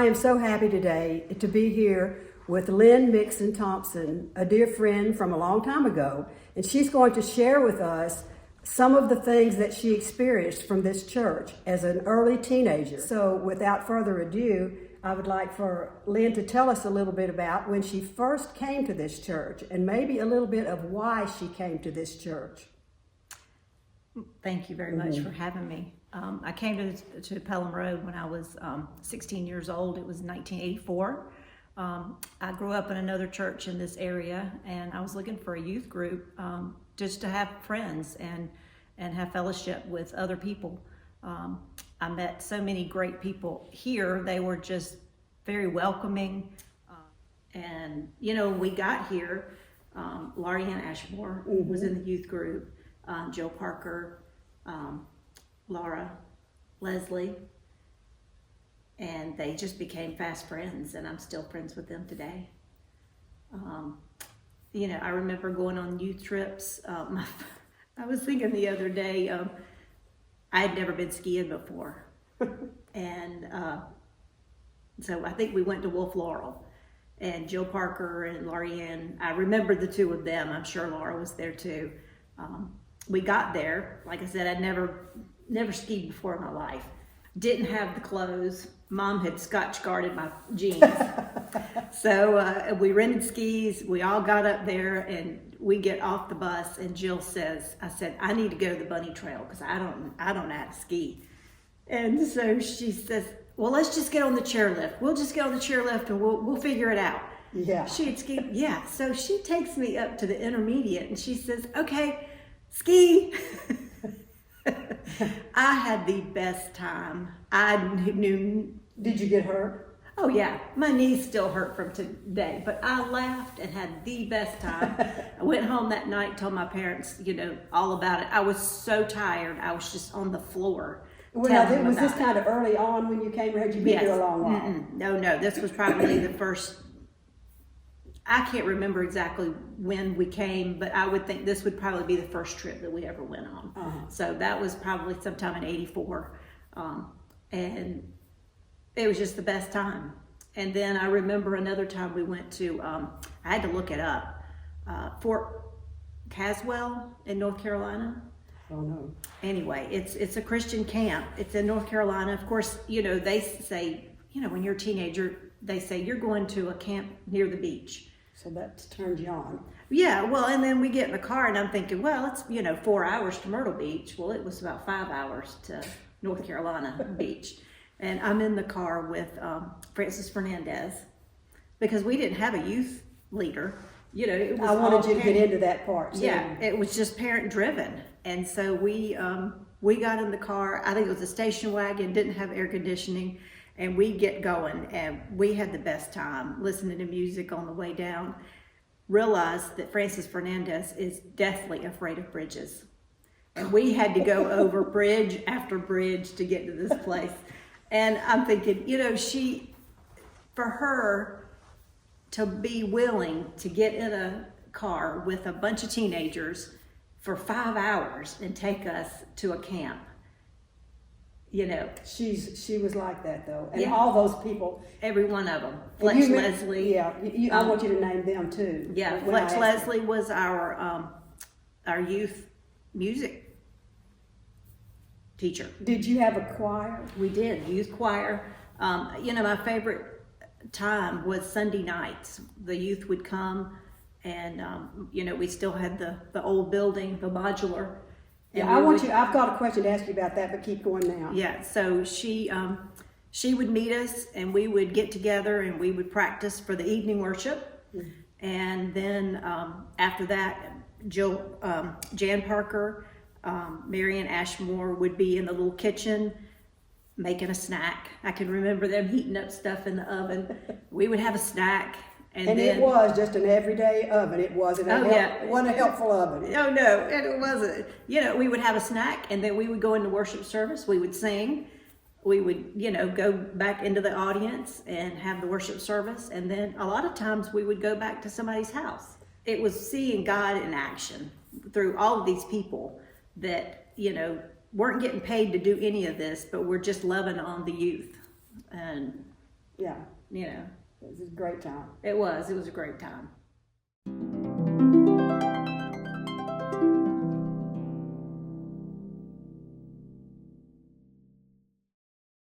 I am so happy today to be here with Lyn Mixon Thompson, a dear friend from a long time ago, and she's going to share with us some of the things that she experienced from this church as an early teenager. So without further ado, I would like for Lyn to tell us a little bit about when she first came to this church and maybe a little bit of why she came to this church. Thank you very much for having me. I came to Pelham Road when I was 16 years old. It was 1984. I grew up in another church in this area, and I was looking for a youth group just to have friends and have fellowship with other people. I met so many great people here. They were just very welcoming. And, you know, we got here, Laurie Ann Ashmore was in the youth group, Joe Parker, Laura, Leslie, and they just became fast friends, and I'm still friends with them today. You know, I remember going on youth trips. I was thinking the other day, I had never been skiing before. And so I think we went to Wolf Laurel, and Joe Parker and Laurie Ann, I remember the two of them. I'm sure Laura was there too. We got there, like I said, I'd never skied before in my life. Didn't have the clothes. Mom had Scotch guarded my jeans. So we rented skis. We all got up there, and we get off the bus, and Jill says, I said, I need to go to the bunny trail because I don't know how to ski. And so she says, well, let's just get on the chairlift. We'll just get on the chairlift and we'll figure it out. Yeah. She had skied. Yeah. So she takes me up to the intermediate, and she says, okay, ski. I had the best time. I knew. Did you get hurt? Oh yeah, my knees still hurt from today, but I laughed and had the best time. I went home that night, told my parents, you know, all about it. I was so tired. I was just on the floor. Well, was this kind of early on when you came, or had you been here a long while? No, this was probably the first. I can't remember exactly when we came, but I would think this would probably be the first trip that we ever went on. So that was probably sometime in '84. And it was just the best time. And then I remember another time we went to, I had to look it up, Fort Caswell in North Carolina. Oh no. Anyway, it's a Christian camp. It's in North Carolina. Of course, you know, they say, you know, when you're a teenager, they say you're going to a camp near the beach. So that turned you on. Yeah, well, and then we get in the car, and I'm thinking, well, it's, you know, 4 hours to Myrtle Beach. Well, it was about 5 hours to North Carolina Beach. And I'm in the car with Francis Fernandez, because we didn't have a youth leader. You know, it was I wanted you to get into that part. So. Yeah, it was just parent driven. And so we got in the car. I think it was a station wagon, didn't have air conditioning. And we get going, and we had the best time listening to music on the way down. Realized that Francis Fernandez is deathly afraid of bridges. And we had to go over bridge after bridge to get to this place. And I'm thinking, you know, for her to be willing to get in a car with a bunch of teenagers for 5 hours and take us to a camp. You know, she was like that though, and yeah. all those people, every one of them. Flex Leslie. Yeah, I want you to name them too. Yeah, Flex Leslie was our youth music teacher. Did you have a choir? We did, youth choir. You know, my favorite time was Sunday nights. The youth would come, and you know, we still had the old building, the modular. Yeah, I've got a question to ask you about that, but keep going now. Yeah, so she would meet us, and we would get together, and we would practice for the evening worship. And then after that, Jan Parker, Marian Ashmore would be in the little kitchen making a snack. I can remember them heating up stuff in the oven. We would have a snack. And then, it was just an everyday oven. It wasn't wasn't a helpful oven. Oh no, and it wasn't. You know, we would have a snack, and then we would go into worship service. We would sing. We would, you know, go back into the audience and have the worship service. And then a lot of times we would go back to somebody's house. It was seeing God in action through all of these people that, you know, weren't getting paid to do any of this, but we're just loving on the youth. And Yeah, you know. it was a great time. It was a great time.